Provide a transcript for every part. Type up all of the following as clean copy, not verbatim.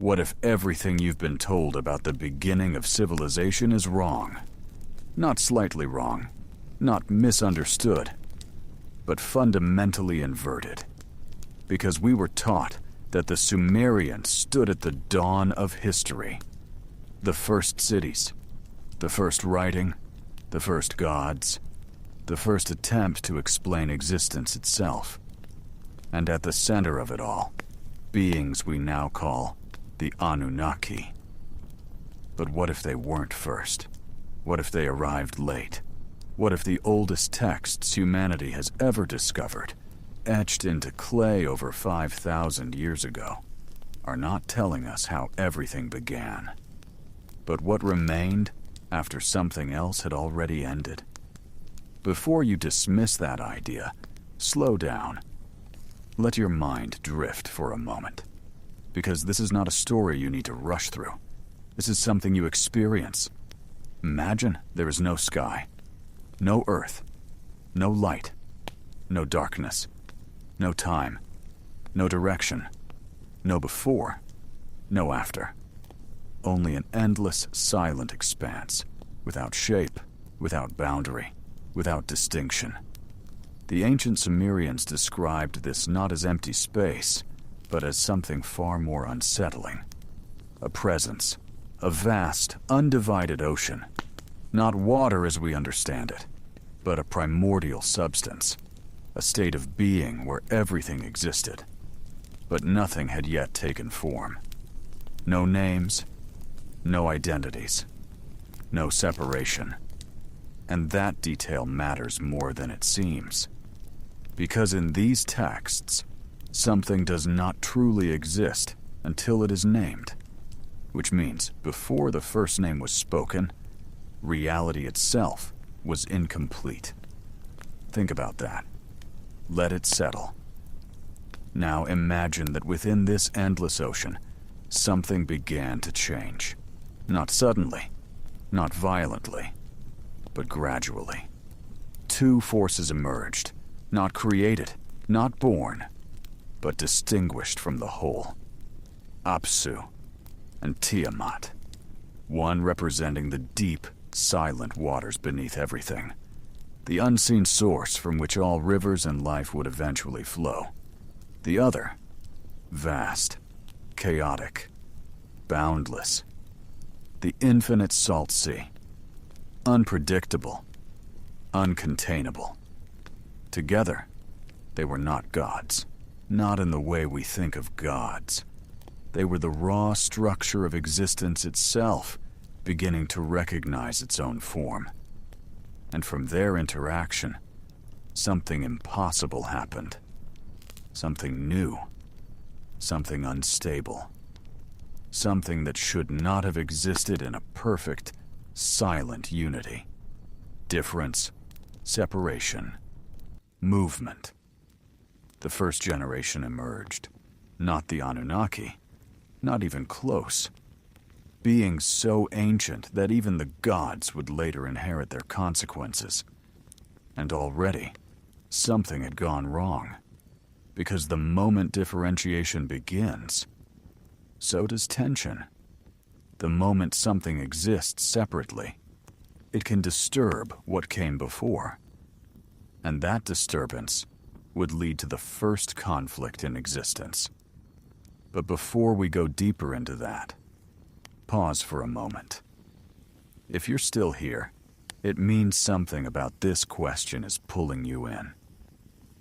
What if everything you've been told about the beginning of civilization is wrong? Not slightly wrong, not misunderstood, but fundamentally inverted. Because we were taught that the Sumerians stood at the dawn of history. The first cities, the first writing, the first gods, the first attempt to explain existence itself. And at the center of it all, beings we now call the Anunnaki. But what if they weren't first? What if they arrived late? What if the oldest texts humanity has ever discovered, etched into clay over 5,000 years ago, are not telling us how everything began, but what remained after something else had already ended? Before you dismiss that idea, slow down. Let your mind drift for a moment. Because this is not a story you need to rush through. This is something you experience. Imagine there is no sky, no earth, no light, no darkness, no time, no direction, no before, no after. Only an endless, silent expanse, without shape, without boundary, without distinction. The ancient Sumerians described this not as empty space, but as something far more unsettling. A presence, a vast, undivided ocean. Not water as we understand it, but a primordial substance, a state of being where everything existed, but nothing had yet taken form. No names, no identities, no separation. And that detail matters more than it seems. Because in these texts, something does not truly exist until it is named, which means before the first name was spoken, reality itself was incomplete. Think about that. Let it settle. Now imagine that within this endless ocean, something began to change. Not suddenly, not violently, but gradually. Two forces emerged, not created, not born, but distinguished from the whole. Apsu and Tiamat, one representing the deep, silent waters beneath everything, the unseen source from which all rivers and life would eventually flow. The other, vast, chaotic, boundless, the infinite salt sea, unpredictable, uncontainable. Together, they were not gods. Not in the way we think of gods. They were the raw structure of existence itself, beginning to recognize its own form. And from their interaction, something impossible happened. Something new. Something unstable. Something that should not have existed in a perfect, silent unity. Difference, separation, movement. The first generation emerged. Not the Anunnaki. Not even close. Beings so ancient that even the gods would later inherit their consequences. And already, something had gone wrong. Because the moment differentiation begins, so does tension. The moment something exists separately, it can disturb what came before. And that disturbance would lead to the first conflict in existence. But before we go deeper into that, pause for a moment. If you're still here, it means something about this question is pulling you in.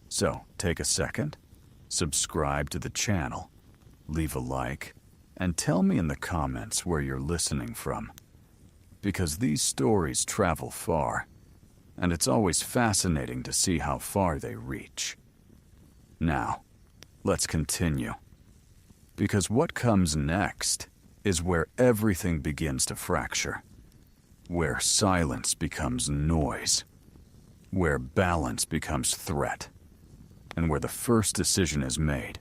So, take a second, subscribe to the channel, leave a like, and tell me in the comments where you're listening from. Because these stories travel far, and it's always fascinating to see how far they reach. Now, let's continue. Because what comes next is where everything begins to fracture. Where silence becomes noise. Where balance becomes threat. And where the first decision is made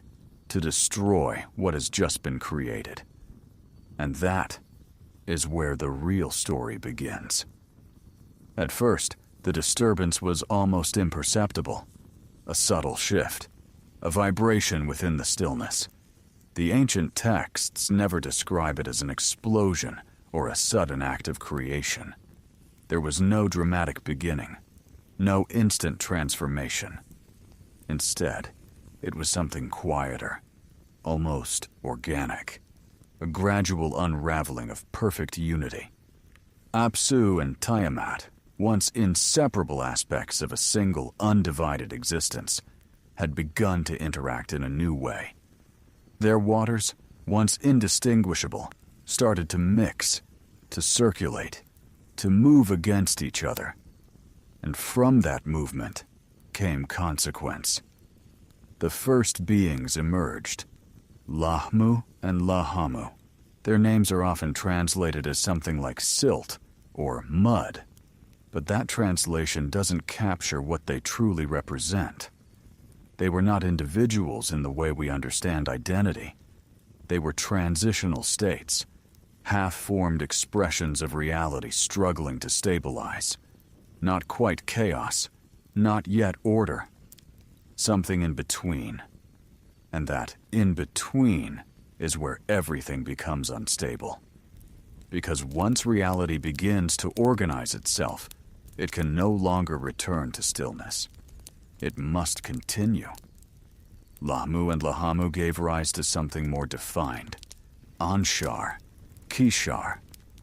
to destroy what has just been created. And that is where the real story begins. At first, the disturbance was almost imperceptible. A subtle shift. A vibration within the stillness. The ancient texts never describe it as an explosion or a sudden act of creation. There was no dramatic beginning, no instant transformation. Instead, it was something quieter, almost organic, a gradual unraveling of perfect unity. Apsu and Tiamat, once inseparable aspects of a single, undivided existence, had begun to interact in a new way. Their waters, once indistinguishable, started to mix, to circulate, to move against each other. And from that movement came consequence. The first beings emerged, Lahmu and Lahamu. Their names are often translated as something like silt or mud, but that translation doesn't capture what they truly represent. They were not individuals in the way we understand identity. They were transitional states, half-formed expressions of reality struggling to stabilize. Not quite chaos, not yet order. Something in between. And that in-between is where everything becomes unstable. Because once reality begins to organize itself, it can no longer return to stillness. It must continue. Lahmu and Lahamu gave rise to something more defined. Anshar, Kishar,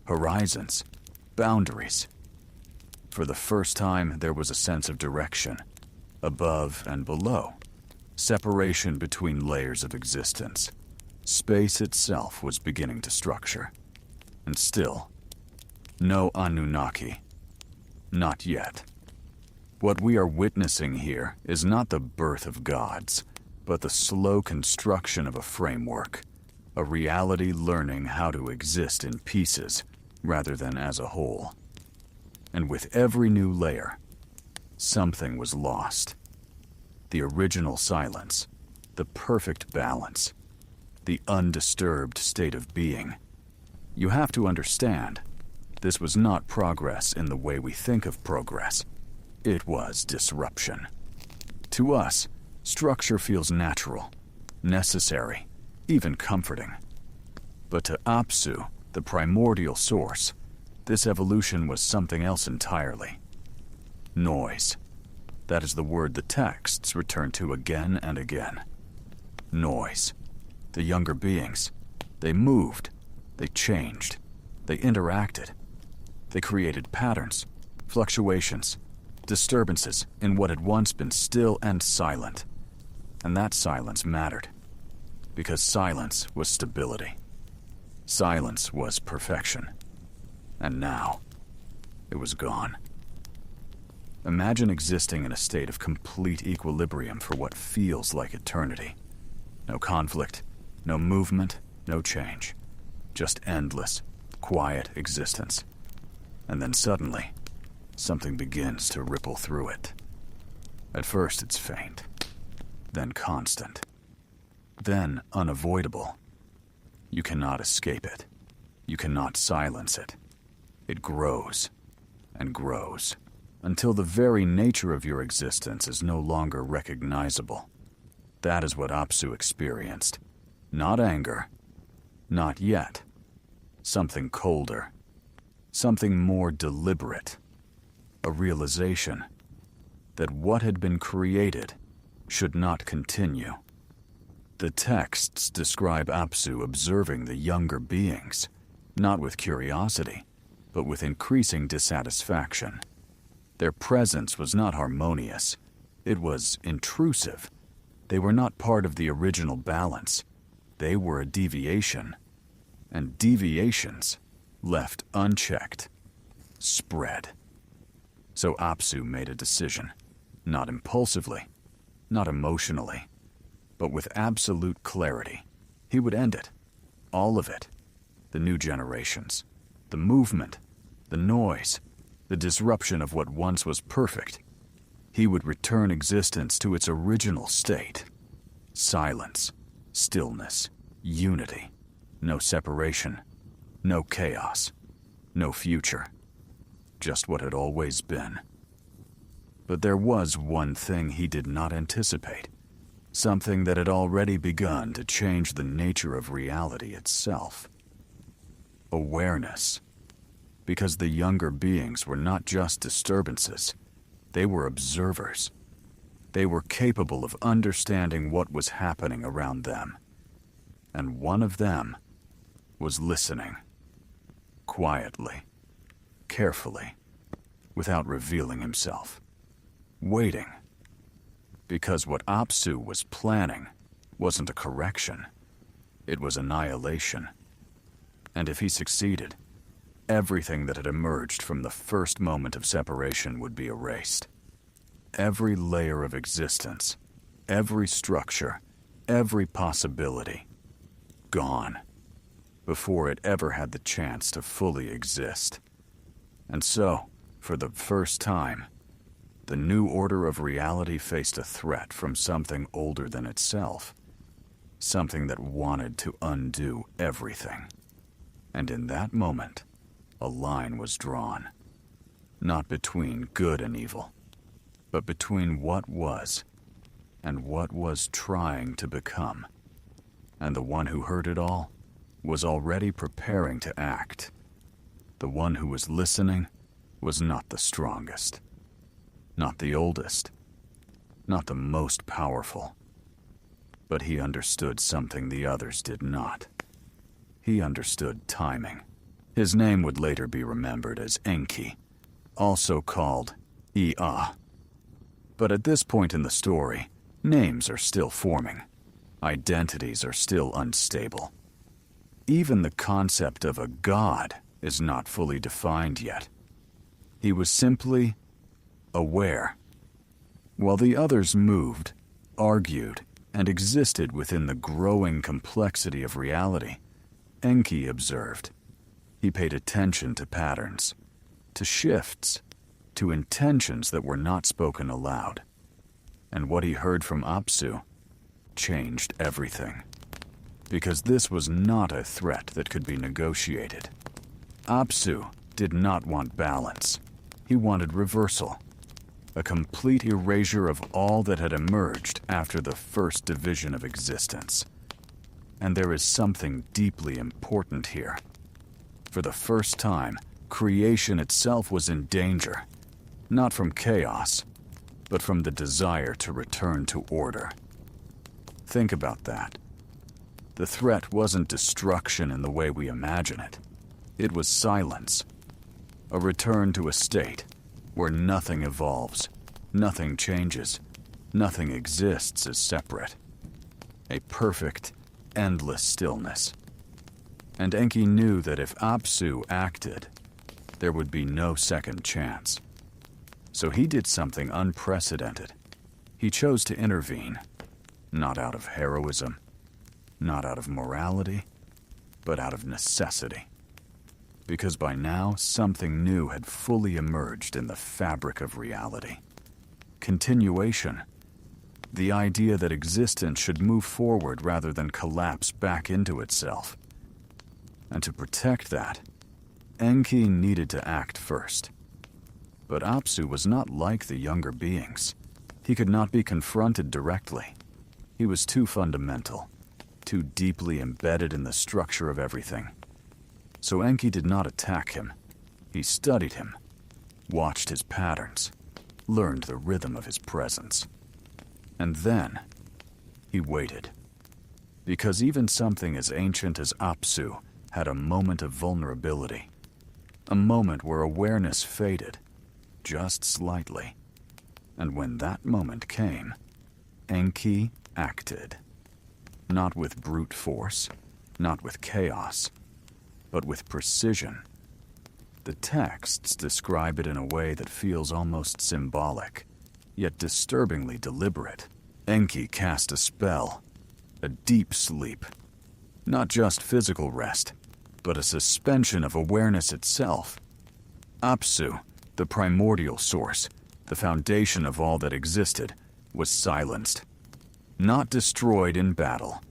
horizons, boundaries. For the first time, there was a sense of direction, above and below, separation between layers of existence. Space itself was beginning to structure. And still, no Anunnaki. Not yet. What we are witnessing here is not the birth of gods, but the slow construction of a framework, a reality learning how to exist in pieces rather than as a whole. And with every new layer, something was lost. The original silence, the perfect balance, the undisturbed state of being. You have to understand, this was not progress in the way we think of progress. It was disruption. To us, structure feels natural, necessary, even comforting. But to Apsu, the primordial source, this evolution was something else entirely. Noise. That is the word the texts return to again and again. Noise. The younger beings, they moved, they changed, they interacted. They created patterns, fluctuations, disturbances in what had once been still and silent. And that silence mattered, because silence was stability. Silence was perfection. And now, it was gone. Imagine existing in a state of complete equilibrium for what feels like eternity. No conflict, no movement, no change. Just endless, quiet existence. And then suddenly, something begins to ripple through it. At first it's faint, then constant, then unavoidable. You cannot escape it. You cannot silence it. It grows and grows until the very nature of your existence is no longer recognizable. That is what Apsu experienced. Not anger. Not yet. Something colder. Something more deliberate. A realization that what had been created should not continue. The texts describe Apsu observing the younger beings, not with curiosity, but with increasing dissatisfaction. Their presence was not harmonious. It was intrusive. They were not part of the original balance. They were a deviation. And deviations, left unchecked, spread. So Apsu made a decision, not impulsively, not emotionally, but with absolute clarity. He would end it, all of it. The new generations, the movement, the noise, the disruption of what once was perfect. He would return existence to its original state. Silence, stillness, unity, no separation, no chaos, no future. Just what had always been. But there was one thing he did not anticipate. something that had already begun to change the nature of reality itself. Awareness. Because the younger beings were not just disturbances, they were observers. They were capable of understanding what was happening around them. And one of them was listening. Quietly, carefully, without revealing himself. Waiting. Because what Apsu was planning wasn't a correction. It was annihilation. And if he succeeded, everything that had emerged from the first moment of separation would be erased. Every layer of existence, every structure, every possibility, gone, before it ever had the chance to fully exist. And so, for the first time, the new order of reality faced a threat from something older than itself, something that wanted to undo everything. And in that moment, a line was drawn, not between good and evil, but between what was and what was trying to become. And the one who heard it all was already preparing to act. The one who was listening was not the strongest, not the oldest, not the most powerful, but he understood something the others did not. He understood timing. His name would later be remembered as Enki, also called Ea. But at this point in the story, names are still forming. Identities are still unstable. Even the concept of a god is not fully defined yet. He was simply aware. While the others moved, argued, and existed within the growing complexity of reality, Enki observed. He paid attention to patterns, to shifts, to intentions that were not spoken aloud. And what he heard from Apsu changed everything. Because this was not a threat that could be negotiated. Apsu did not want balance. He wanted reversal. A complete erasure of all that had emerged after the first division of existence. And there is something deeply important here. For the first time, creation itself was in danger, not from chaos, but from the desire to return to order. Think about that. The threat wasn't destruction in the way we imagine it. It was silence. A return to a state where nothing evolves, nothing changes, nothing exists as separate. A perfect, endless stillness. And Enki knew that if Apsu acted, there would be no second chance. So he did something unprecedented. He chose to intervene, not out of heroism, not out of morality, but out of necessity. Because by now, something new had fully emerged in the fabric of reality. Continuation. The idea that existence should move forward rather than collapse back into itself. And to protect that, Enki needed to act first. But Apsu was not like the younger beings. He could not be confronted directly. He was too fundamental, too deeply embedded in the structure of everything. So Enki did not attack him. He studied him, watched his patterns, learned the rhythm of his presence. And then, he waited. Because even something as ancient as Apsu had a moment of vulnerability. A moment where awareness faded, just slightly. And when that moment came, Enki acted. Not with brute force, not with chaos, but with precision. The texts describe it in a way that feels almost symbolic, yet disturbingly deliberate. Enki cast a spell, a deep sleep. Not just physical rest, but a suspension of awareness itself. Apsu, the primordial source, the foundation of all that existed, was silenced. Not destroyed in battle,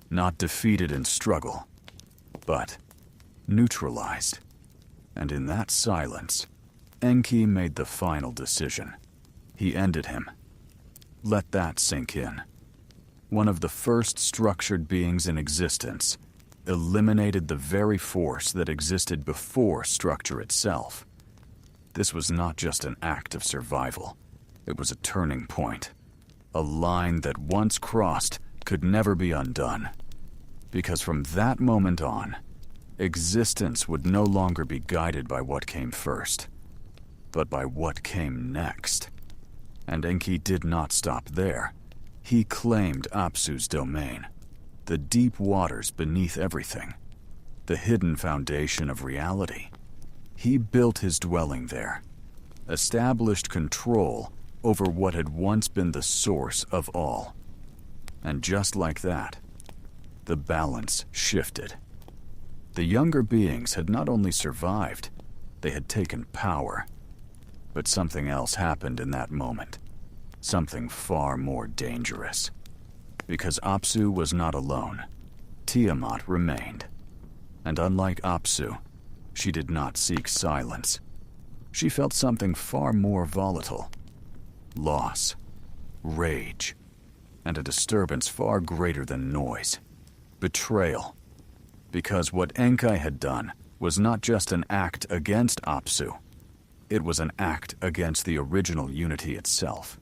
not defeated in struggle, but neutralized. And in that silence, Enki made the final decision. He ended him. Let that sink in. one of the first structured beings in existence, eliminated the very force that existed before structure itself. This was not just an act of survival. It was a turning point. A line that once crossed could never be undone. Because from that moment on, existence would no longer be guided by what came first, but by what came next. And Enki did not stop there. He claimed Apsu's domain, the deep waters beneath everything, the hidden foundation of reality. He built his dwelling there, established control over what had once been the source of all. And just like that, the balance shifted. The younger beings had not only survived, they had taken power. But something else happened in that moment. Something far more dangerous. Because Apsu was not alone, Tiamat remained. And unlike Apsu, she did not seek silence. She felt something far more volatile. Loss, rage, and a disturbance far greater than noise. Betrayal. Because what Enki had done was not just an act against Apsu. It was an act against the original unity itself.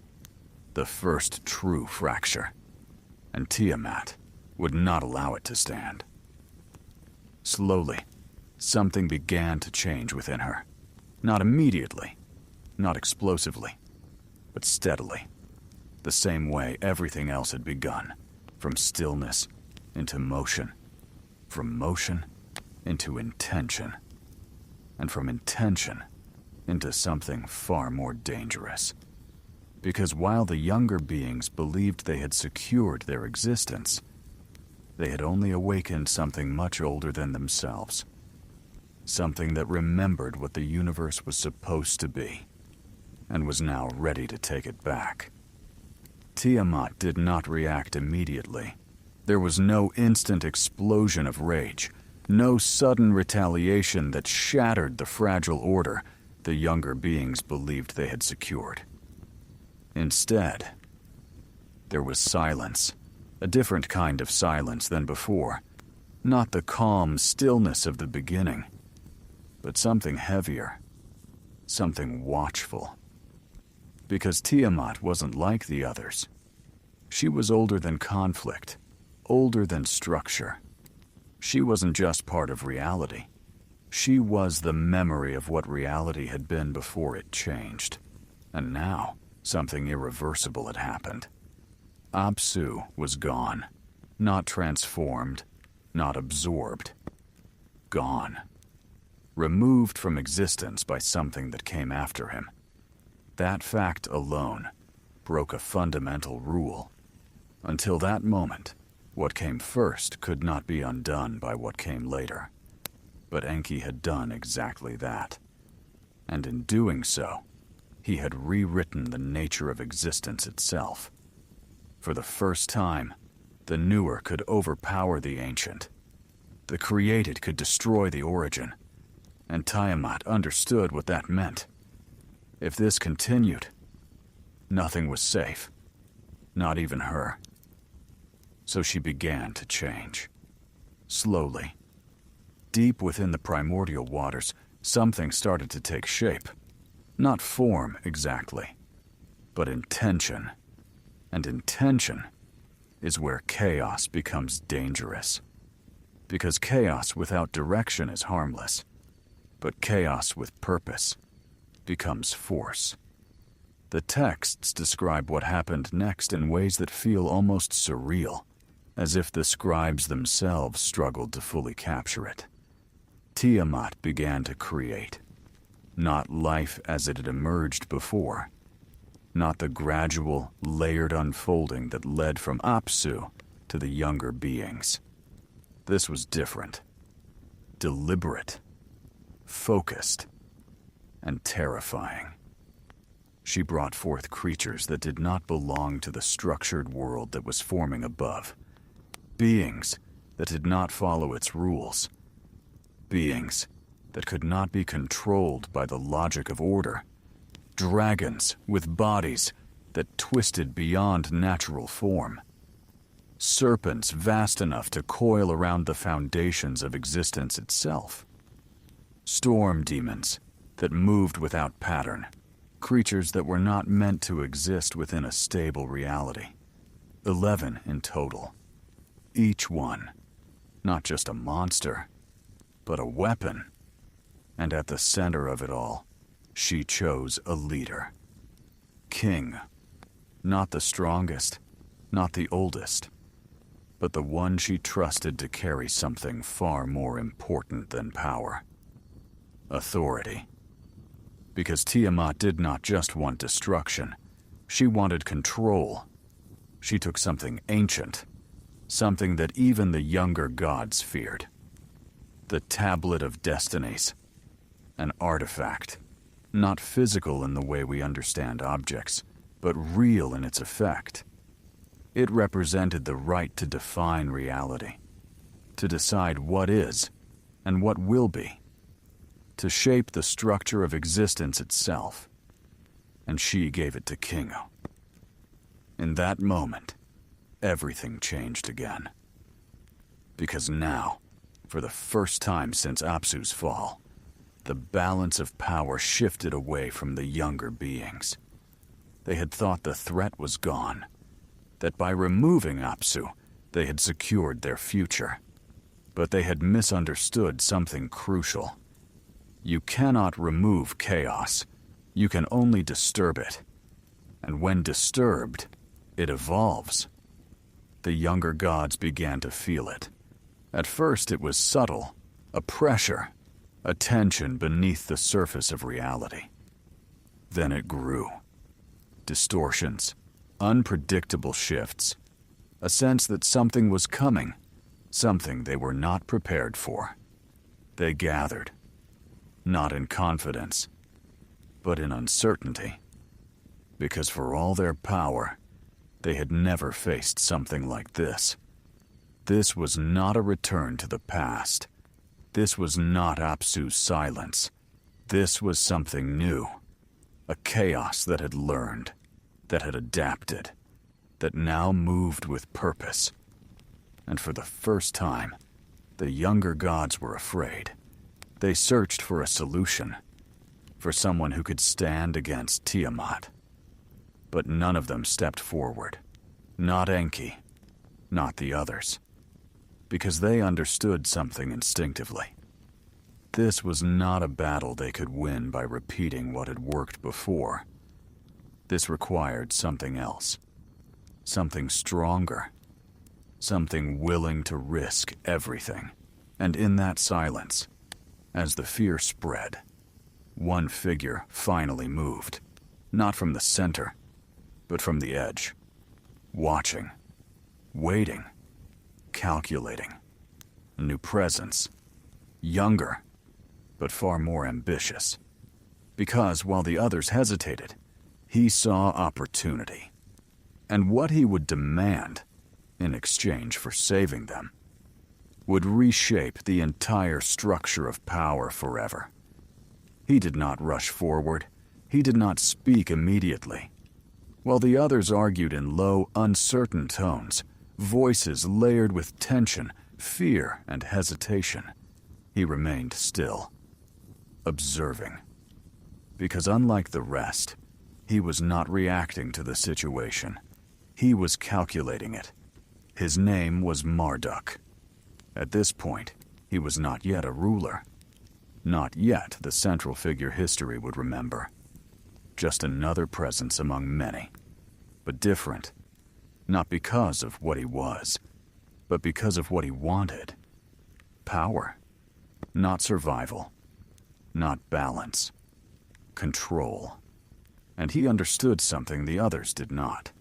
The first true fracture. And Tiamat would not allow it to stand. Slowly, something began to change within her. Not immediately, not explosively, but steadily. The same way everything else had begun, from stillness into motion, from motion into intention, and from intention into something far more dangerous. Because while the younger beings believed they had secured their existence, they had only awakened something much older than themselves. Something that remembered what the universe was supposed to be, and was now ready to take it back. Tiamat did not react immediately. There was no instant explosion of rage, no sudden retaliation that shattered the fragile order the younger beings believed they had secured. Instead, there was silence, a different kind of silence than before, not the calm stillness of the beginning, but something heavier, something watchful. Because Tiamat wasn't like the others. She was older than conflict, older than structure. She wasn't just part of reality. She was the memory of what reality had been before it changed. And now, something irreversible had happened. Apsu was gone. Not transformed, not absorbed. Gone. Removed from existence by something that came after him. That fact alone broke a fundamental rule. Until that moment, what came first could not be undone by what came later. But Enki had done exactly that. And in doing so, he had rewritten the nature of existence itself. For the first time, the newer could overpower the ancient. The created could destroy the origin. And Tiamat understood what that meant. If this continued, nothing was safe. Not even her. So she began to change. Slowly. Deep within the primordial waters, something started to take shape. Not form, exactly, but intention. And intention is where chaos becomes dangerous. Because chaos without direction is harmless. But chaos with purpose becomes force. The texts describe what happened next in ways that feel almost surreal, as if the scribes themselves struggled to fully capture it. Tiamat began to create, not life as it had emerged before, not the gradual, layered unfolding that led from Apsu to the younger beings. This was different, deliberate, focused, and terrifying. She brought forth creatures that did not belong to the structured world that was forming above. Beings that did not follow its rules. Beings that could not be controlled by the logic of order. Dragons with bodies that twisted beyond natural form. serpents vast enough to coil around the foundations of existence itself. Storm demons that moved without pattern, creatures that were not meant to exist within a stable reality. 11 in total. Each one, not just a monster, but a weapon. And at the center of it all, she chose a leader. King. Not the strongest, not the oldest, but the one she trusted to carry something far more important than power. Authority. Because Tiamat did not just want destruction, she wanted control. She took something ancient, something that even the younger gods feared. The Tablet of Destinies. An artifact, not physical in the way we understand objects, but real in its effect. It represented the right to define reality, to decide what is and what will be, to shape the structure of existence itself. And she gave it to Kingo. In that moment, everything changed again. Because now, for the first time since Apsu's fall, the balance of power shifted away from the younger beings. They had thought the threat was gone, that by removing Apsu, they had secured their future. But they had misunderstood something crucial. You cannot remove chaos. You can only disturb it. And when disturbed, it evolves. The younger gods began to feel it. At first it was subtle, a pressure, a tension beneath the surface of reality. Then it grew. Distortions, unpredictable shifts, a sense that something was coming, something they were not prepared for. They gathered, not in confidence, but in uncertainty, because for all their power, they had never faced something like this. This was not a return to the past. This was not Apsu's silence. This was something new, a chaos that had learned, that had adapted, that now moved with purpose. And for the first time, the younger gods were afraid. They searched for a solution, for someone who could stand against Tiamat. But none of them stepped forward. Not Enki, not the others. Because they understood something instinctively. This was not a battle they could win by repeating what had worked before. This required something else. Something stronger. Something willing to risk everything. And in that silence, as the fear spread, one figure finally moved. Not from the center, but from the edge. Watching. Waiting. Calculating. A new presence. Younger, but far more ambitious. Because while the others hesitated, he saw opportunity. And what he would demand, in exchange for saving them, would reshape the entire structure of power forever. He did not rush forward. He did not speak immediately. While the others argued in low, uncertain tones, voices layered with tension, fear, and hesitation, he remained still, observing. Because unlike the rest, he was not reacting to the situation. He was calculating it. His name was Marduk. At this point, he was not yet a ruler. Not yet the central figure history would remember. Just another presence among many. But different. Not because of what he was, but because of what he wanted. Power. Not survival. Not balance. Control. And he understood something the others did not.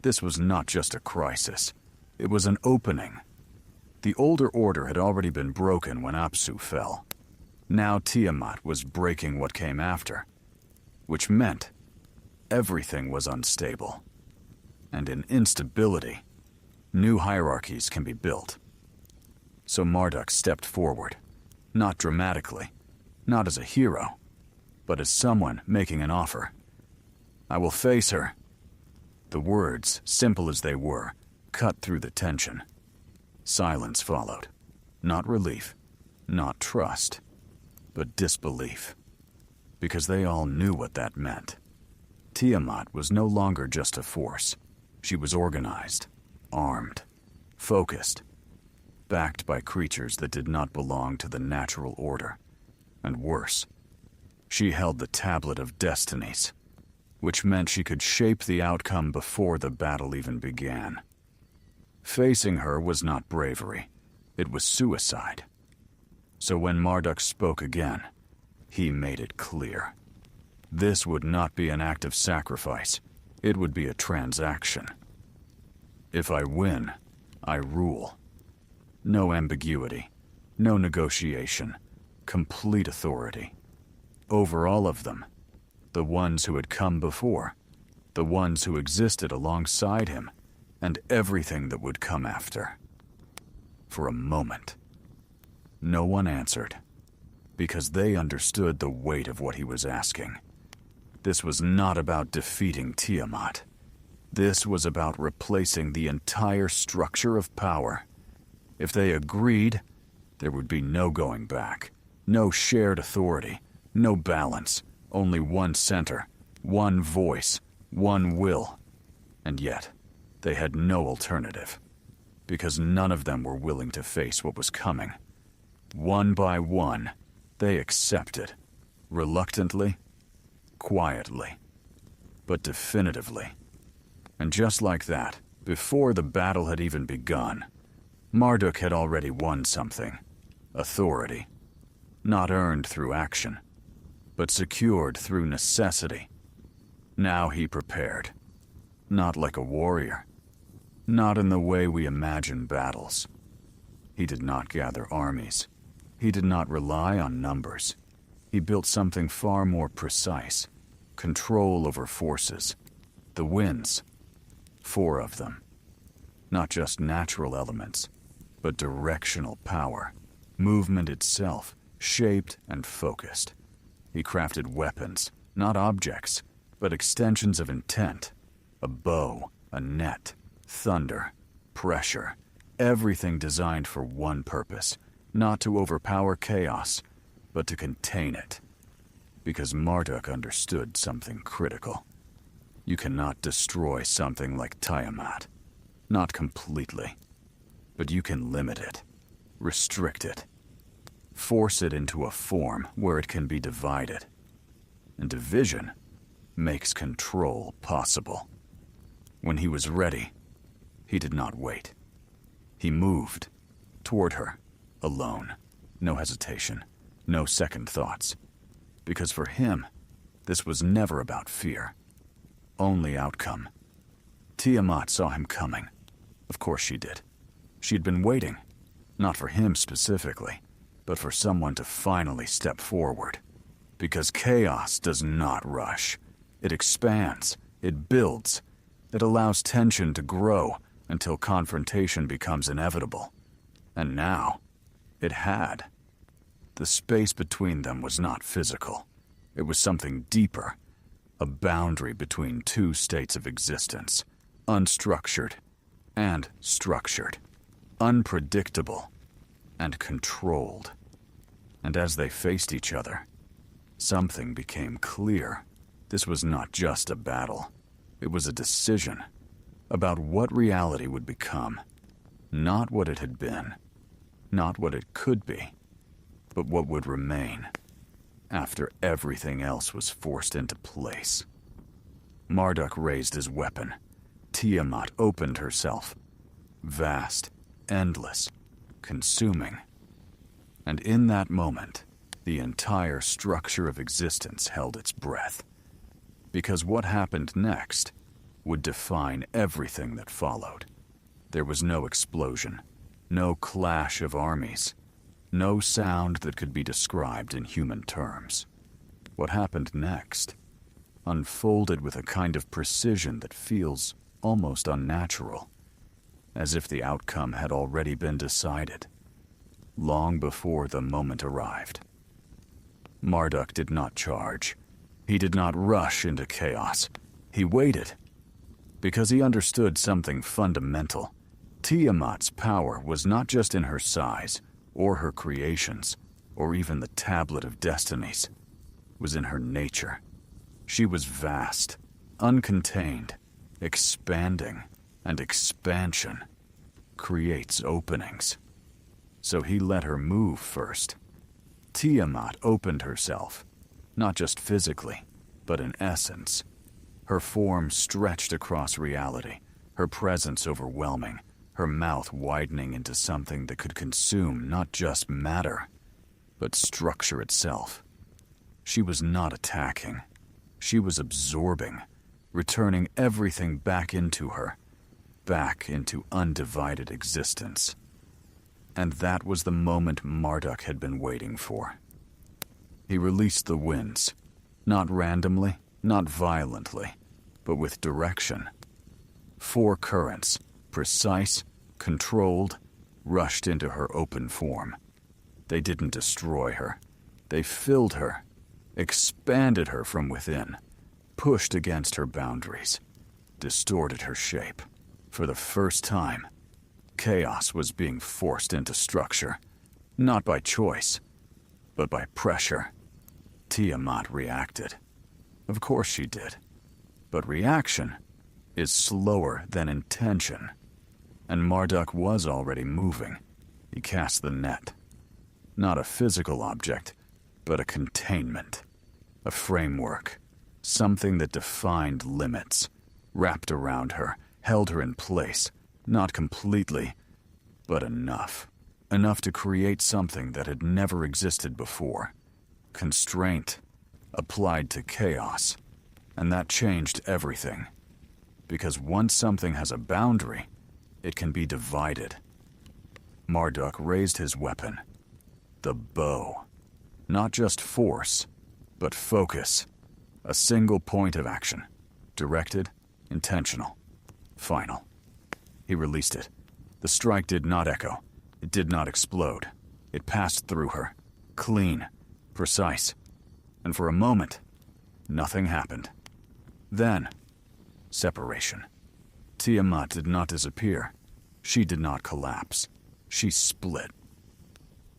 This was not just a crisis. It was an opening. The older order had already been broken when Apsu fell. Now Tiamat was breaking what came after, which meant everything was unstable. And in instability, new hierarchies can be built. So Marduk stepped forward, not dramatically, not as a hero, but as someone making an offer. I will face her. The words, simple as they were, cut through the tension. Silence followed. Not relief, not trust, but disbelief. Because they all knew what that meant. Tiamat was no longer just a force. She was organized, armed, focused, backed by creatures that did not belong to the natural order. And worse, she held the tablet of destinies, which meant she could shape the outcome before the battle even began. Facing her was not bravery, it was suicide. So when Marduk spoke again, he made it clear. This would not be an act of sacrifice, it would be a transaction. If I win, I rule. No ambiguity, no negotiation, complete authority. Over all of them, the ones who had come before, the ones who existed alongside him, and everything that would come after. For a moment, no one answered, because they understood the weight of what he was asking. This was not about defeating Tiamat. This was about replacing the entire structure of power. If they agreed, there would be no going back, no shared authority, no balance, only one center, one voice, one will. And yet, they had no alternative, because none of them were willing to face what was coming. One by one, they accepted, reluctantly, quietly, but definitively. And just like that, before the battle had even begun, Marduk had already won something. Authority. Not earned through action, but secured through necessity. Now he prepared. Not like a warrior. Not in the way we imagine battles. He did not gather armies. He did not rely on numbers. He built something far more precise. Control over forces. The winds. 4 of them. Not just natural elements, but directional power. Movement itself, shaped and focused. He crafted weapons, not objects, but extensions of intent. A bow, a net, thunder, pressure. Everything designed for one purpose. Not to overpower chaos, but to contain it. Because Marduk understood something critical. You cannot destroy something like Tiamat. Not completely. But you can limit it. Restrict it. Force it into a form where it can be divided. And division makes control possible. When he was ready, he did not wait. He moved toward her, alone. No hesitation, no second thoughts. Because for him, this was never about fear. Only outcome. Tiamat saw him coming. Of course she did. She had been waiting, not for him specifically, but for someone to finally step forward. Because chaos does not rush. It expands, it builds, it allows tension to grow until confrontation becomes inevitable. And now, it had. The space between them was not physical. It was something deeper. A boundary between 2 states of existence, unstructured and structured, unpredictable and controlled. And as they faced each other, something became clear. This was not just a battle. It was a decision about what reality would become. Not what it had been, not what it could be, but what would remain. After everything else was forced into place. Marduk raised his weapon. Tiamat opened herself. Vast, endless, consuming. And in that moment, the entire structure of existence held its breath. Because what happened next would define everything that followed. There was no explosion, no clash of armies. No sound that could be described in human terms. What happened next unfolded with a kind of precision that feels almost unnatural, as if the outcome had already been decided, long before the moment arrived. Marduk did not charge. He did not rush into chaos. He waited, because he understood something fundamental. Tiamat's power was not just in her size, or her creations, or even the Tablet of Destinies. It was in her nature. She was vast, uncontained, expanding, and expansion creates openings. So he let her move first. Tiamat opened herself, not just physically, but in essence. Her form stretched across reality, her presence overwhelming, her mouth widening into something that could consume not just matter, but structure itself. She was not attacking. She was absorbing, returning everything back into her, back into undivided existence. And that was the moment Marduk had been waiting for. He released the winds, not randomly, not violently, but with direction. 4 currents, precise, controlled, rushed into her open form. They didn't destroy her. They filled her, expanded her from within, pushed against her boundaries, distorted her shape. For the first time, chaos was being forced into structure, not by choice, but by pressure. Tiamat reacted. Of course she did. But reaction is slower than intention. And Marduk was already moving. He cast the net. Not a physical object, but a containment. A framework. Something that defined limits. Wrapped around her, held her in place. Not completely, but enough. Enough to create something that had never existed before. Constraint, applied to chaos. And that changed everything. Because once something has a boundary, it can be divided. Marduk raised his weapon. The bow. Not just force, but focus. A single point of action. Directed, intentional, final. He released it. The strike did not echo. It did not explode. It passed through her. Clean, precise. And for a moment, nothing happened. Then, separation. Tiamat did not disappear. She did not collapse. She split.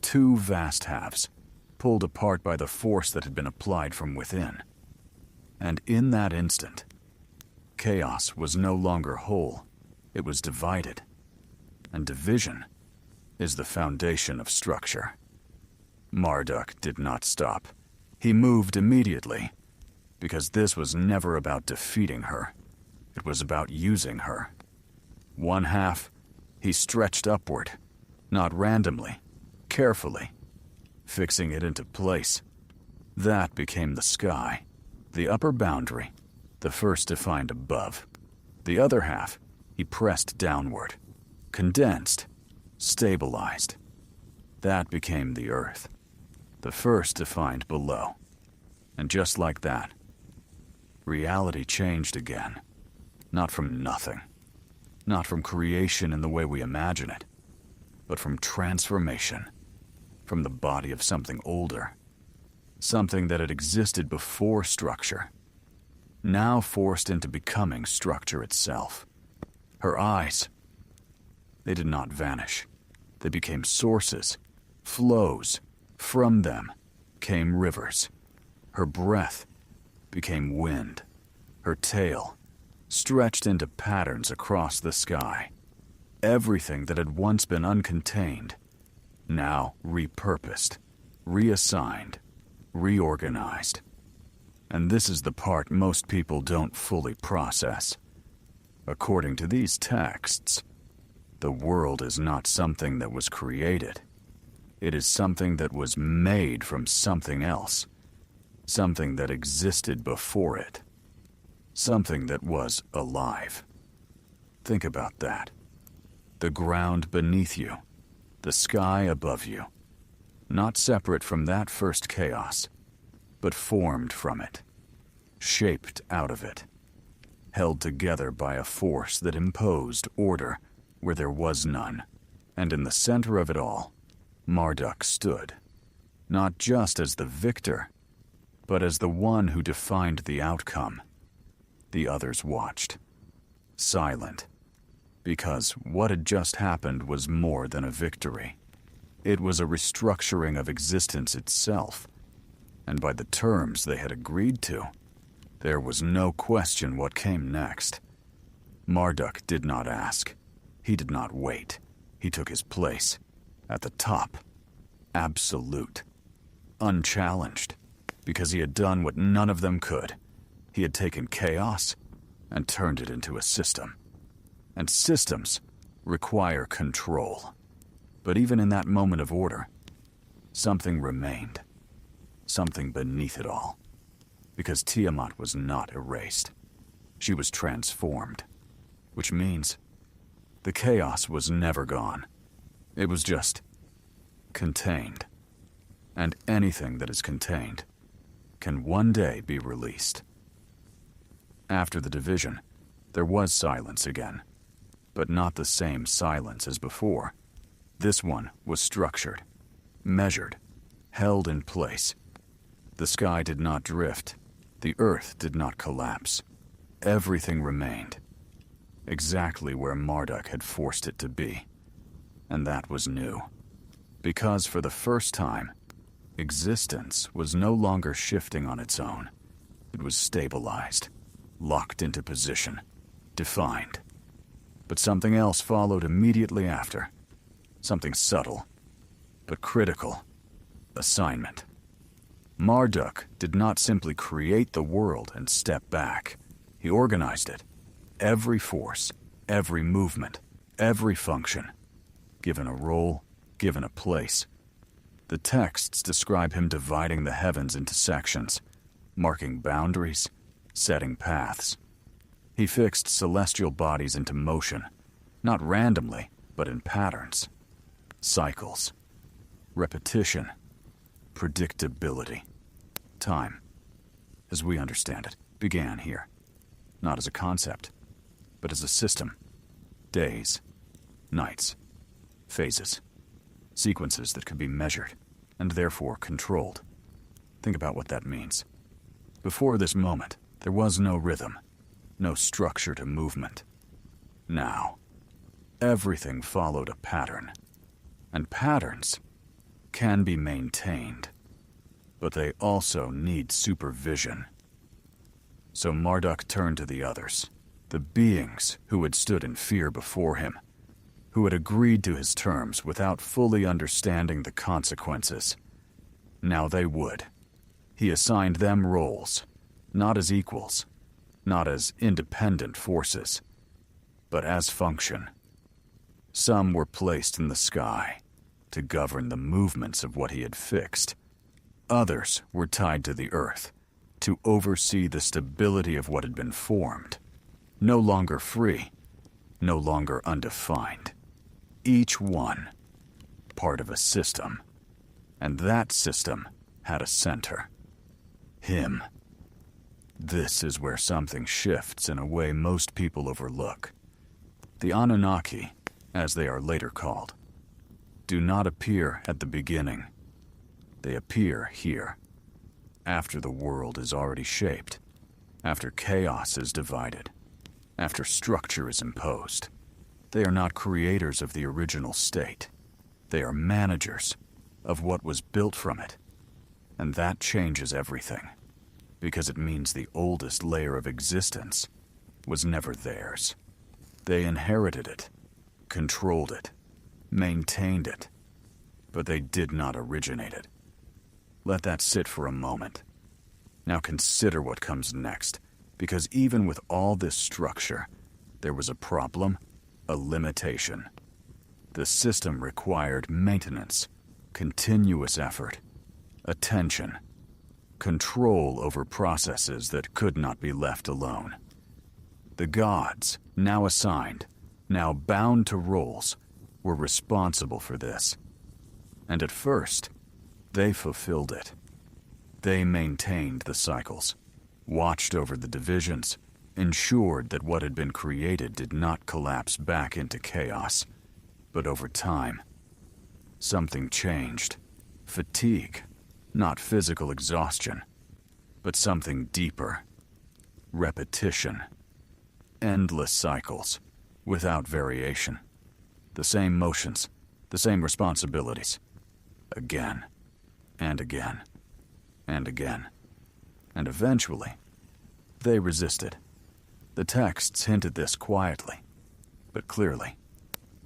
2 vast halves, pulled apart by the force that had been applied from within. And in that instant, chaos was no longer whole. It was divided. And division is the foundation of structure. Marduk did not stop. He moved immediately, because this was never about defeating her. It was about using her. 1 half, he stretched upward, not randomly, carefully, fixing it into place. That became the sky, the upper boundary, the first defined above. The other half, he pressed downward, condensed, stabilized. That became the earth, the first defined below. And just like that, reality changed again. Not from nothing. Not from creation in the way we imagine it, but from transformation. From the body of something older. Something that had existed before structure. Now forced into becoming structure itself. Her eyes, they did not vanish. They became sources, flows. From them came rivers. Her breath became wind. Her tail stretched into patterns across the sky. Everything that had once been uncontained, now repurposed, reassigned, reorganized. And this is the part most people don't fully process. According to these texts, the world is not something that was created. It is something that was made from something else. Something that existed before it. Something that was alive. Think about that. The ground beneath you. The sky above you. Not separate from that first chaos, but formed from it. Shaped out of it. Held together by a force that imposed order where there was none. And in the center of it all, Marduk stood. Not just as the victor, but as the one who defined the outcome. The others watched. Silent. Because what had just happened was more than a victory. It was a restructuring of existence itself, and by the terms they had agreed to, there was no question what came next. Marduk did not ask. He did not wait. He took his place, at the top, absolute, unchallenged, because he had done what none of them could. He had taken chaos and turned it into a system. And systems require control. But even in that moment of order, something remained. Something beneath it all. Because Tiamat was not erased. She was transformed. Which means the chaos was never gone. It was just contained. And anything that is contained can one day be released. After the division, there was silence again. But not the same silence as before. This one was structured, measured, held in place. The sky did not drift. The earth did not collapse. Everything remained, exactly where Marduk had forced it to be. And that was new. Because for the first time, existence was no longer shifting on its own. It was stabilized, locked into position, defined. But something else followed immediately after. Something subtle, but critical. Assignment. Marduk did not simply create the world and step back. He organized it. Every force, every movement, every function. Given a role, given a place. The texts describe him dividing the heavens into sections, marking boundaries, setting paths. He fixed celestial bodies into motion, not randomly, but in patterns. Cycles. Repetition. Predictability. Time, as we understand it, began here. Not as a concept, but as a system. Days, nights, phases. Sequences that could be measured, and therefore controlled. Think about what that means. Before this moment, there was no rhythm. No structure to movement. Now, everything followed a pattern. And patterns can be maintained, but they also need supervision. So Marduk turned to the others, the beings who had stood in fear before him, who had agreed to his terms without fully understanding the consequences. Now they would. He assigned them roles, not as equals, not as independent forces, but as function. Some were placed in the sky to govern the movements of what he had fixed. Others were tied to the earth to oversee the stability of what had been formed. No longer free, no longer undefined. Each one part of a system, and that system had a center. Him. This is where something shifts in a way most people overlook. The Anunnaki, as they are later called, do not appear at the beginning. They appear here, after the world is already shaped, after chaos is divided, after structure is imposed. They are not creators of the original state. They are managers of what was built from it. And that changes everything, because it means the oldest layer of existence was never theirs. They inherited it, controlled it, maintained it, but they did not originate it. Let that sit for a moment. Now consider what comes next, because even with all this structure, there was a problem, a limitation. The system required maintenance, continuous effort, attention, control over processes that could not be left alone. The gods, now assigned, now bound to roles, were responsible for this. And at first, they fulfilled it. They maintained the cycles, watched over the divisions, ensured that what had been created did not collapse back into chaos. But over time, something changed. Fatigue, not physical exhaustion, but something deeper. Repetition. Endless cycles, without variation. The same motions, the same responsibilities. Again, and again, and again. And eventually, they resisted. The texts hinted this quietly, but clearly.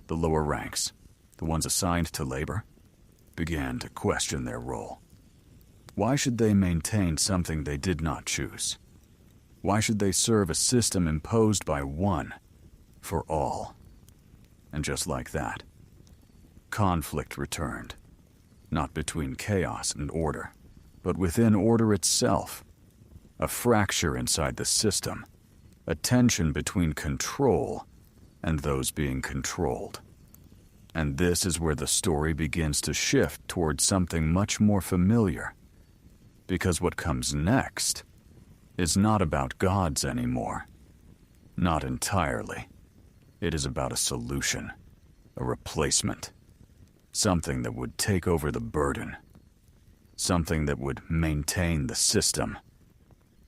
The lower ranks, the ones assigned to labor, began to question their role. Why should they maintain something they did not choose? Why should they serve a system imposed by one for all? And just like that, conflict returned, not between chaos and order, but within order itself. A fracture inside the system, a tension between control and those being controlled. And this is where the story begins to shift towards something much more familiar. Because what comes next is not about gods anymore. Not entirely. It is about a solution, a replacement. Something that would take over the burden. Something that would maintain the system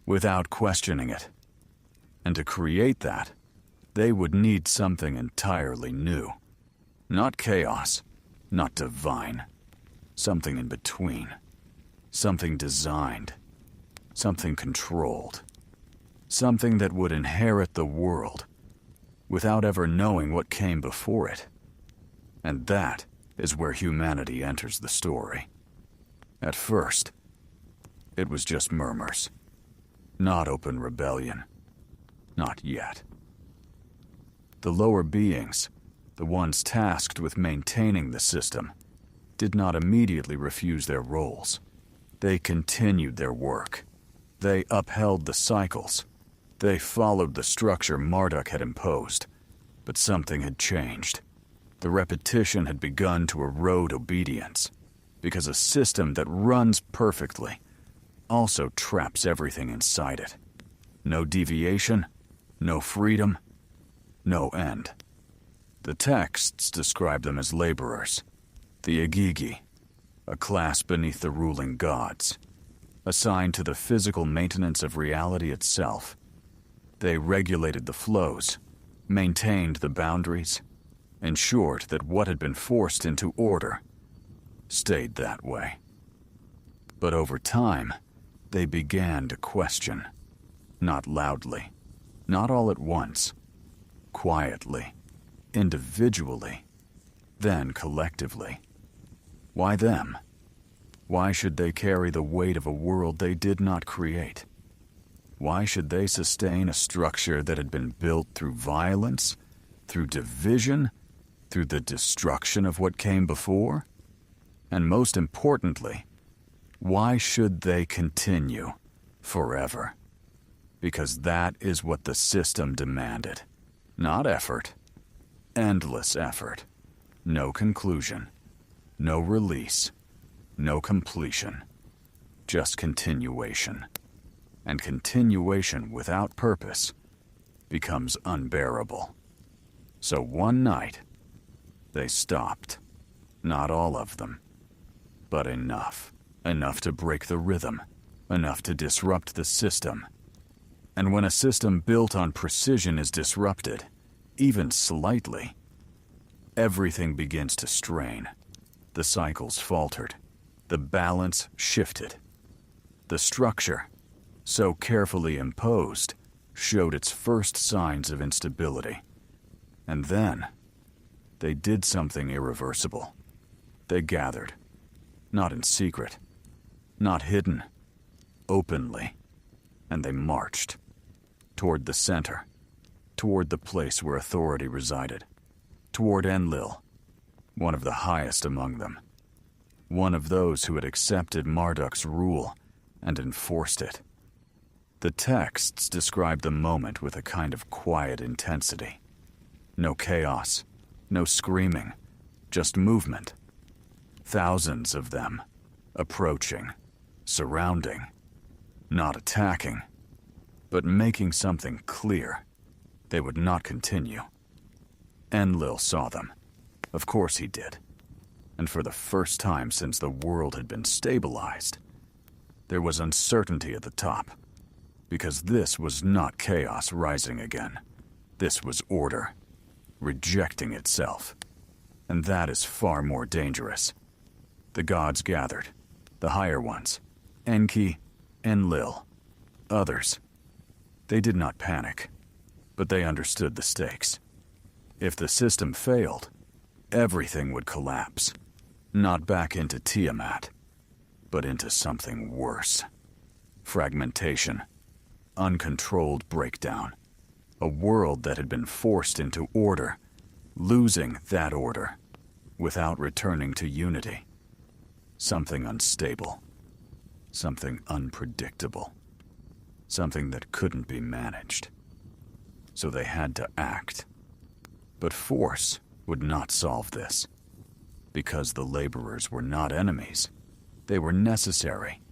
without questioning it. And to create that, they would need something entirely new. Not chaos, not divine. Something in between. Something designed. Something controlled. Something that would inherit the world without ever knowing what came before it. And that is where humanity enters the story. At first, it was just murmurs. Not open rebellion. Not yet. The lower beings, the ones tasked with maintaining the system, did not immediately refuse their roles. They continued their work. They upheld the cycles. They followed the structure Marduk had imposed. But something had changed. The repetition had begun to erode obedience, because a system that runs perfectly also traps everything inside it. No deviation, no freedom, no end. The texts describe them as laborers, the Agigi, a class beneath the ruling gods, assigned to the physical maintenance of reality itself. They regulated the flows, maintained the boundaries, ensured that what had been forced into order stayed that way. But over time, they began to question. Not loudly, not all at once, quietly, individually, then collectively. Why them? Why should they carry the weight of a world they did not create? Why should they sustain a structure that had been built through violence, through division, through the destruction of what came before? And most importantly, why should they continue forever? Because that is what the system demanded. Not effort. Endless effort. No conclusion. No release. No completion. Just continuation. And continuation without purpose becomes unbearable. So one night, they stopped. Not all of them, but enough. Enough to break the rhythm. Enough to disrupt the system. And when a system built on precision is disrupted, even slightly, everything begins to strain. The cycles faltered. The balance shifted. The structure, so carefully imposed, showed its first signs of instability. And then, they did something irreversible. They gathered, not in secret, not hidden, openly, and they marched toward the center, toward the place where authority resided, toward Enlil, one of the highest among them, one of those who had accepted Marduk's rule and enforced it. The texts describe the moment with a kind of quiet intensity. No chaos, no screaming, just movement. Thousands of them, approaching, surrounding, not attacking, but making something clear. They would not continue. Enlil saw them. Of course he did. And for the first time since the world had been stabilized, there was uncertainty at the top. Because this was not chaos rising again. This was order. rejecting itself. And that is far more dangerous. The gods gathered, the higher ones, Enki, Enlil, others. They did not panic, but they understood the stakes. If the system failed, everything would collapse. Not back into Tiamat, but into something worse. Fragmentation, uncontrolled breakdown. A world that had been forced into order, losing that order, without returning to unity. Something unstable. Something unpredictable. Something that couldn't be managed. So they had to act. But force would not solve this. Because the laborers were not enemies. They were necessary.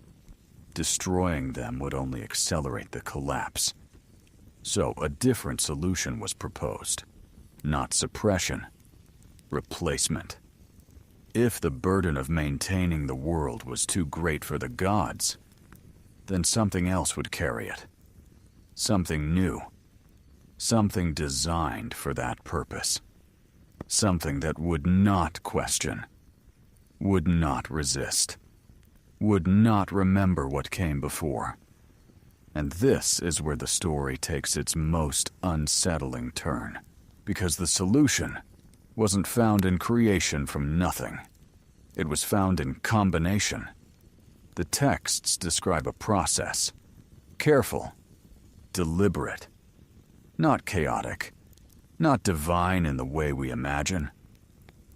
Destroying them would only accelerate the collapse. So a different solution was proposed. Not suppression. Replacement. If the burden of maintaining the world was too great for the gods, then something else would carry it. Something new. Something designed for that purpose. Something that would not question, would not resist, would not remember what came before. And this is where the story takes its most unsettling turn, because the solution wasn't found in creation from nothing. It was found in combination. The texts describe a process, careful, deliberate, not chaotic, not divine in the way we imagine,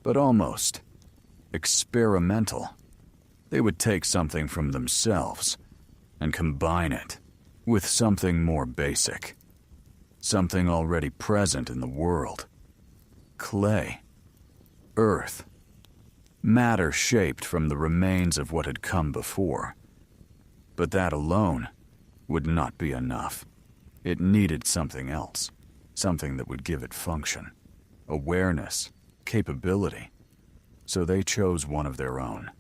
but almost experimental. They would take something from themselves and combine it with something more basic, something already present in the world. Clay, earth, matter shaped from the remains of what had come before. But that alone would not be enough. It needed something else, something that would give it function, awareness, capability. So they chose one of their own,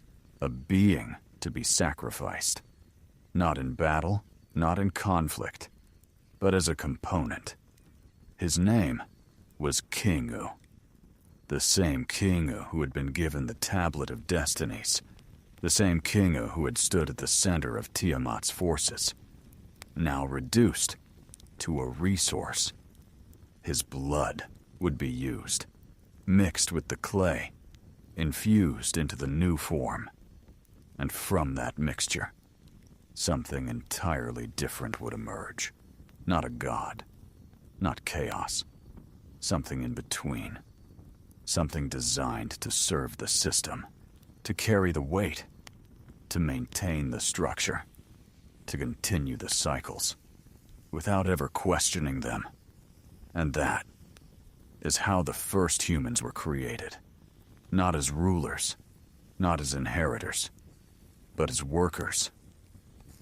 a being to be sacrificed. Not in battle, not in conflict, but as a component. His name was Kingu. The same Kingu who had been given the Tablet of Destinies. The same Kingu who had stood at the center of Tiamat's forces. Now reduced to a resource. His blood would be used, mixed with the clay, infused into the new form. And from that mixture, something entirely different would emerge. Not a god, not chaos, something in between. Something designed to serve the system, to carry the weight, to maintain the structure, to continue the cycles, without ever questioning them. And that is how the first humans were created. Not as rulers, not as inheritors, but as workers.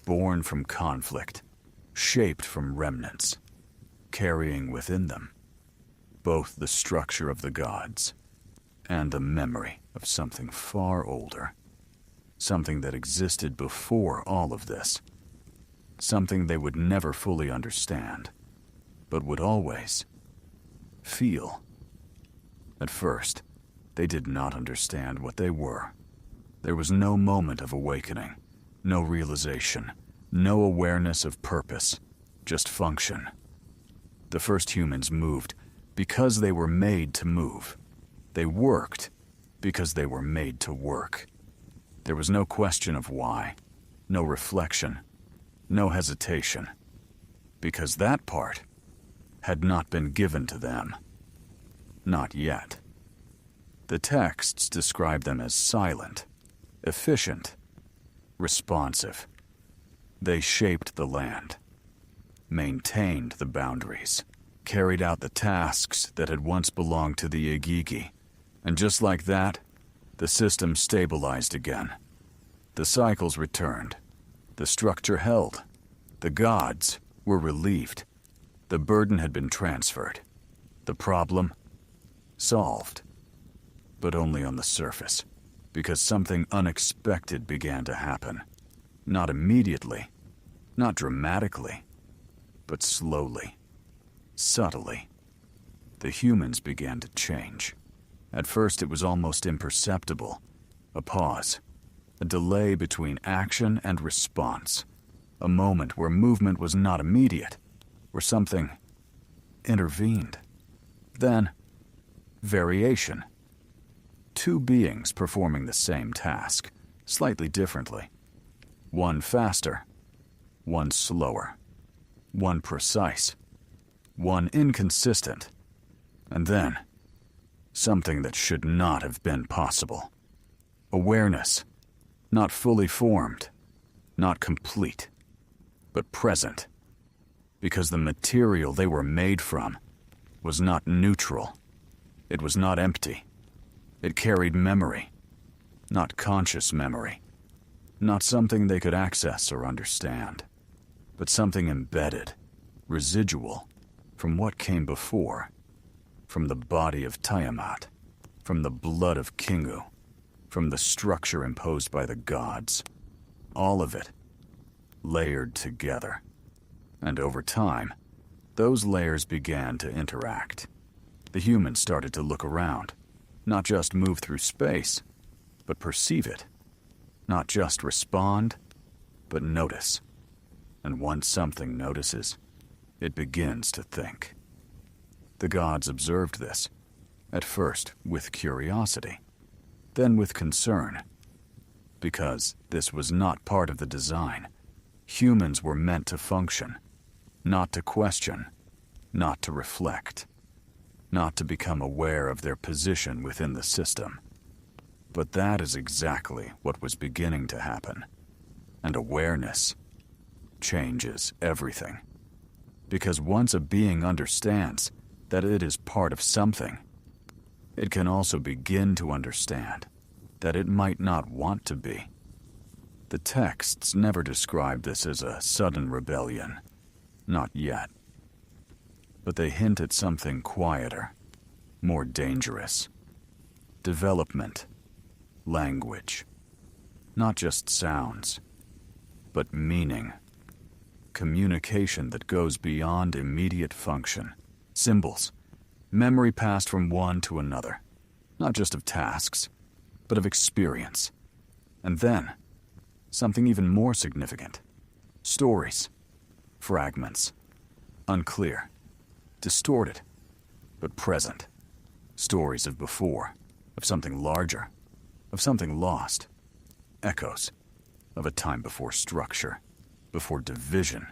Born from conflict, shaped from remnants, carrying within them both the structure of the gods and the memory of something far older. Something that existed before all of this. Something they would never fully understand, but would always feel. At first, they did not understand what they were. There was no moment of awakening, no realization, no awareness of purpose, just function. The first humans moved because they were made to move. They worked because they were made to work. There was no question of why, no reflection, no hesitation, because that part had not been given to them. Not yet. The texts describe them as silent, efficient, responsive. They shaped the land, maintained the boundaries, carried out the tasks that had once belonged to the Igigi, and just like that, the system stabilized again. The cycles returned. The structure held. The gods were relieved. The burden had been transferred. The problem solved. But only on the surface, because something unexpected began to happen. Not immediately, not dramatically, but slowly, subtly. the humans began to change. At first it was almost imperceptible. A pause. A delay between action and response. A moment where movement was not immediate, where something intervened. Then, variation. Two beings performing the same task, slightly differently. One faster, one slower, one precise, one inconsistent, and then something that should not have been possible. Awareness, not fully formed, not complete, but present, because the material they were made from was not neutral. It was not empty. It carried memory, not conscious memory, not something they could access or understand, but something embedded, residual, from what came before, from the body of Tiamat, from the blood of Kingu, from the structure imposed by the gods. All of it, layered together. And over time, those layers began to interact. The humans started to look around, not just move through space, but perceive it. Not just respond, but notice. And once something notices, it begins to think. The gods observed this, at first with curiosity, then with concern. Because this was not part of the design. Humans were meant to function, not to question, not to reflect, not to become aware of their position within the system. But that is exactly what was beginning to happen. And awareness changes everything. Because once a being understands that it is part of something, it can also begin to understand that it might not want to be. The texts never describe this as a sudden rebellion. Not yet. But they hint at something quieter, more dangerous. Development. Language. Not just sounds, but meaning. Communication that goes beyond immediate function. Symbols. Memory passed from one to another. Not just of tasks, but of experience. And then, something even more significant. Stories. Fragments. Unclear. Distorted. But present. Stories of before. Of something larger. Of something lost. Echoes. Of a time before structure. Before division.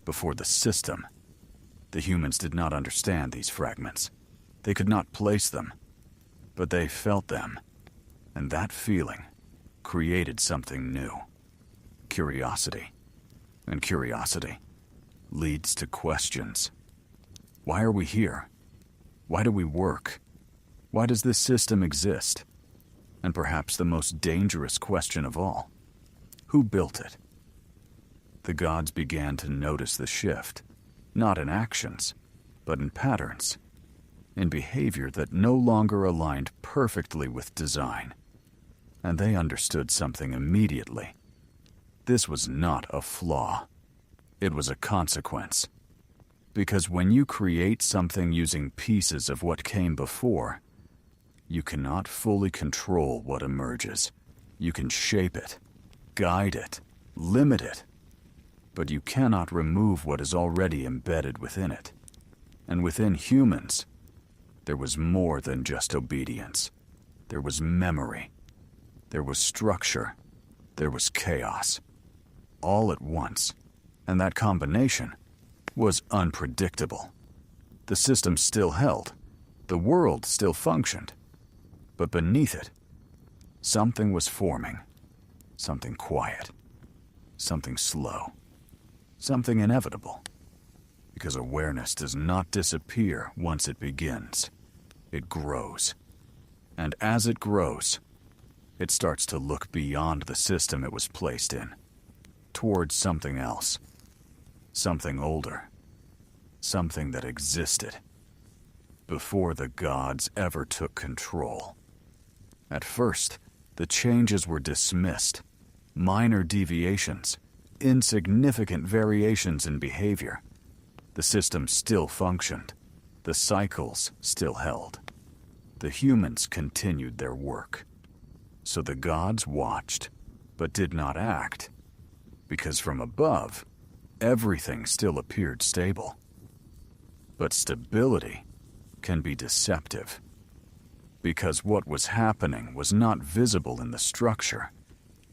Before the system. The humans did not understand these fragments. They could not place them. But they felt them. And that feeling created something new. Curiosity. And curiosity leads to questions. Why are we here? Why do we work? Why does this system exist? And perhaps the most dangerous question of all, who built it? The gods began to notice the shift, not in actions, but in patterns, in behavior that no longer aligned perfectly with design. And they understood something immediately. This was not a flaw. It was a consequence. Because when you create something using pieces of what came before, you cannot fully control what emerges. You can shape it, guide it, limit it, but you cannot remove what is already embedded within it. And within humans, there was more than just obedience. There was memory. There was structure. There was chaos. All at once. And that combination was unpredictable. The system still held. The world still functioned. But beneath it, something was forming. Something quiet. Something slow. Something inevitable. Because awareness does not disappear once it begins. It grows. And as it grows, it starts to look beyond the system it was placed in, towards something else. Something older. Something that existed before the gods ever took control. At first, the changes were dismissed. Minor deviations, insignificant variations in behavior. The system still functioned. The cycles still held. The humans continued their work. So the gods watched, but did not act, because from above, everything still appeared stable. But stability can be deceptive, because what was happening was not visible in the structure.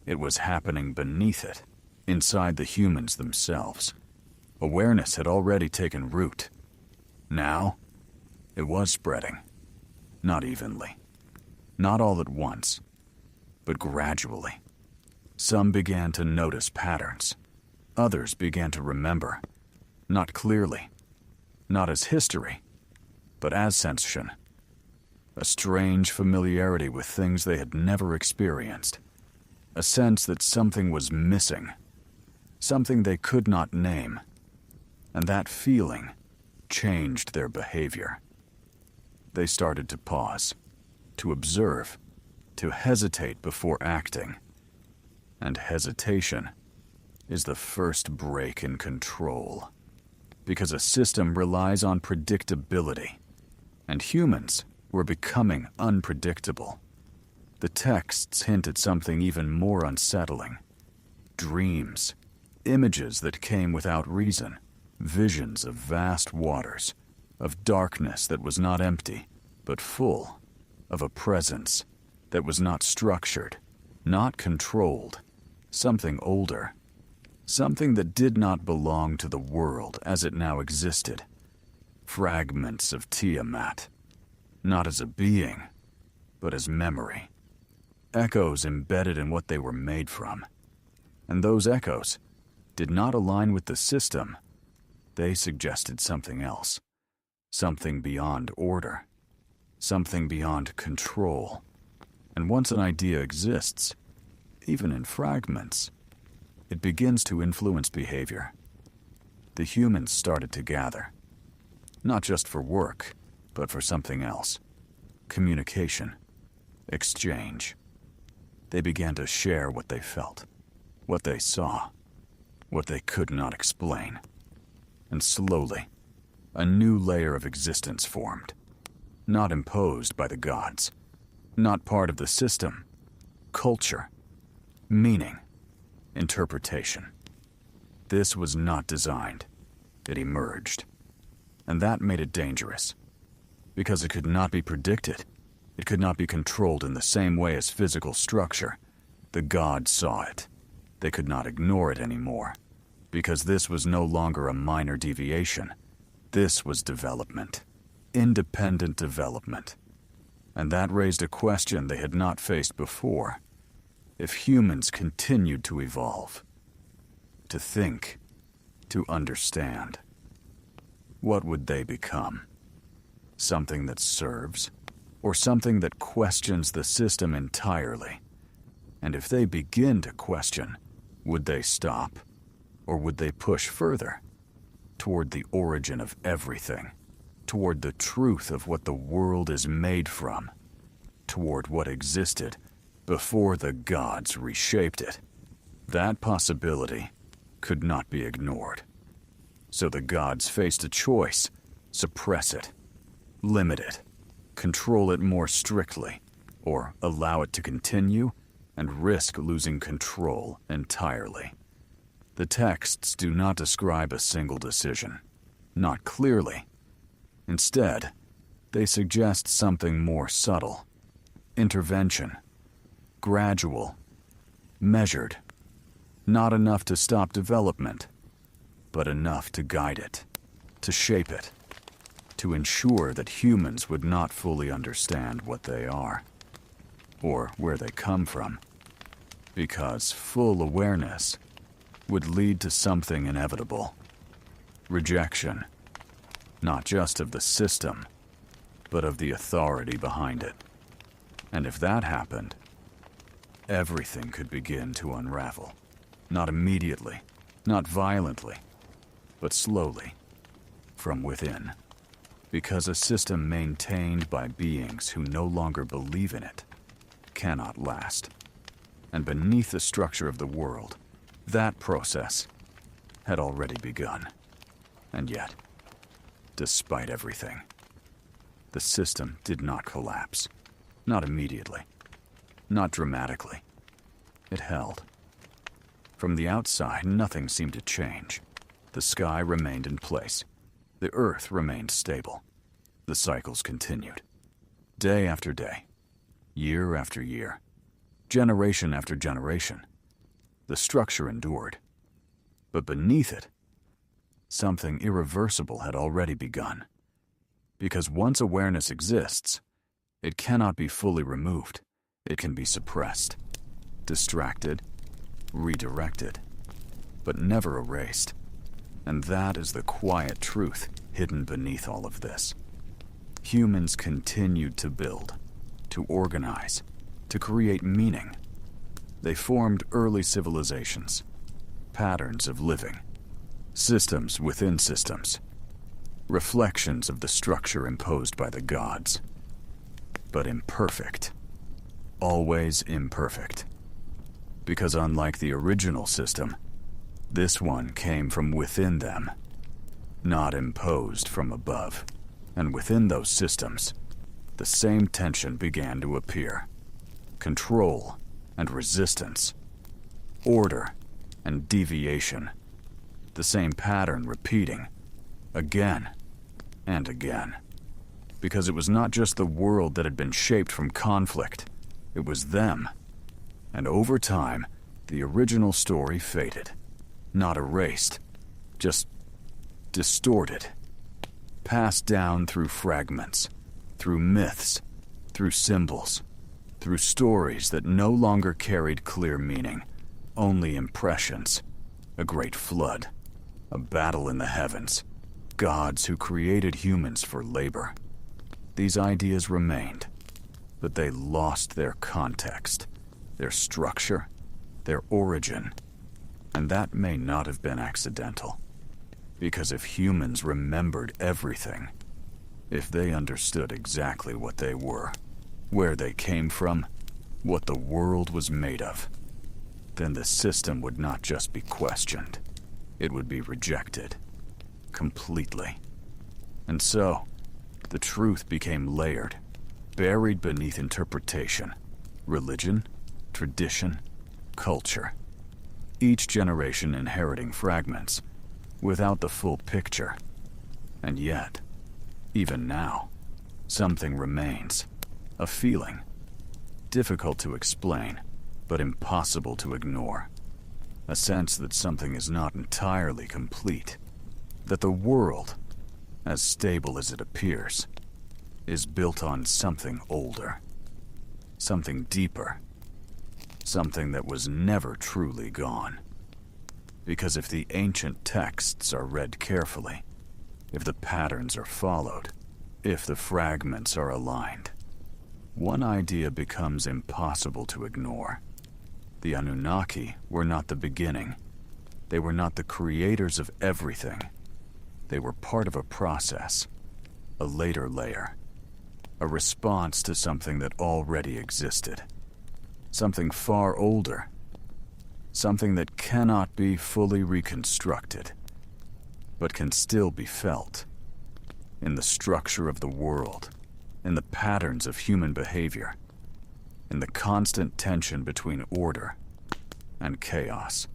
It was happening beneath it, inside the humans themselves. Awareness had already taken root. Now, it was spreading. Not evenly. Not all at once, but gradually. Some began to notice patterns. Others began to remember. Not clearly. Not as history, but as sensation. A strange familiarity with things they had never experienced. A sense that something was missing. Something they could not name. And that feeling changed their behavior. They started to pause, to observe, to hesitate before acting. And hesitation is the first break in control, because a system relies on predictability, and humans were becoming unpredictable. The texts hint at something even more unsettling. Dreams, images that came without reason, visions of vast waters, of darkness that was not empty, but full, of a presence that was not structured, not controlled, something older, something that did not belong to the world as it now existed. Fragments of Tiamat, not as a being, but as memory. Echoes embedded in what they were made from. And those echoes did not align with the system. They suggested something else. Something beyond order. Something beyond control. And once an idea exists, even in fragments, it begins to influence behavior. The humans started to gather. Not just for work, but for something else. Communication. Exchange. They began to share what they felt, what they saw, what they could not explain. And slowly, a new layer of existence formed. Not imposed by the gods. Not part of the system. Culture. Meaning. Interpretation. This was not designed. It emerged. And that made it dangerous. Because it could not be predicted. It could not be controlled in the same way as physical structure. The gods saw it. They could not ignore it anymore. Because this was no longer a minor deviation. This was development. Independent development. And that raised a question they had not faced before. If humans continued to evolve, to think, to understand, what would they become? Something that serves, or something that questions the system entirely? And if they begin to question, would they stop, or would they push further? Toward the origin of everything, toward the truth of what the world is made from, toward what existed before the gods reshaped it. That possibility could not be ignored. So the gods faced a choice: suppress it, limit it, control it more strictly, or allow it to continue and risk losing control entirely. The texts do not describe a single decision, not clearly. Instead, they suggest something more subtle. Intervention. Gradual. Measured. Not enough to stop development, but enough to guide it, to shape it, to ensure that humans would not fully understand what they are, or where they come from, because full awareness would lead to something inevitable. Rejection, not just of the system, but of the authority behind it. And if that happened, everything could begin to unravel. Not immediately, not violently, but slowly, from within. Because a system maintained by beings who no longer believe in it cannot last. And beneath the structure of the world, that process had already begun. And yet, despite everything, The system did not collapse. Not immediately. Not dramatically. It held. From the outside, nothing seemed to change. The sky remained in place. The earth remained stable. The cycles continued. Day after day. Year after year. Generation after generation. The structure endured. But beneath it, something irreversible had already begun. Because once awareness exists, it cannot be fully removed. It can be suppressed, distracted, redirected, but never erased. And that is the quiet truth hidden beneath all of this. Humans continued to build, to organize, to create meaning. They formed early civilizations, patterns of living, systems within systems, reflections of the structure imposed by the gods. But imperfect. Always imperfect. Because unlike the original system, this one came from within them, not imposed from above. And within those systems, the same tension began to appear. Control and resistance. Order and deviation. The same pattern repeating, again and again. Because it was not just the world that had been shaped from conflict, it was them. And over time, the original story faded. Not erased, just distorted. Passed down through fragments, through myths, through symbols, through stories that no longer carried clear meaning, only impressions. A great flood, a battle in the heavens, gods who created humans for labor. These ideas remained, but they lost their context, their structure, their origin. And that may not have been accidental. Because if humans remembered everything, if they understood exactly what they were, where they came from, what the world was made of, then the system would not just be questioned, it would be rejected. Completely. And so, the truth became layered, buried beneath interpretation, religion, tradition, culture. Each generation inheriting fragments, without the full picture. And yet, even now, something remains. A feeling. Difficult to explain, but impossible to ignore. A sense that something is not entirely complete. That the world, as stable as it appears, is built on something older. Something deeper. Something that was never truly gone. Because if the ancient texts are read carefully, if the patterns are followed, if the fragments are aligned, one idea becomes impossible to ignore. The Anunnaki were not the beginning. They were not the creators of everything. They were part of a process, a later layer, a response to something that already existed, something far older, something that cannot be fully reconstructed, but can still be felt in the structure of the world, in the patterns of human behavior, in the constant tension between order and chaos.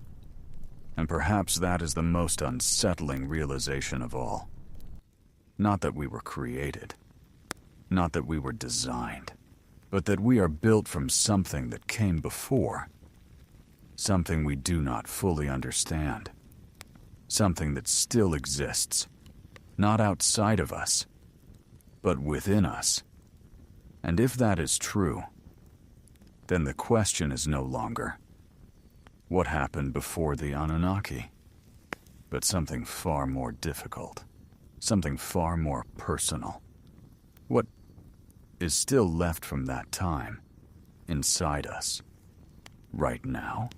And perhaps that is the most unsettling realization of all. Not that we were created, not that we were designed, but that we are built from something that came before. Something we do not fully understand. Something that still exists, not outside of us, but within us. And if that is true, then the question is no longer, what happened before the Anunnaki? But something far more difficult, something far more personal. What is still left from that time, inside us, right now?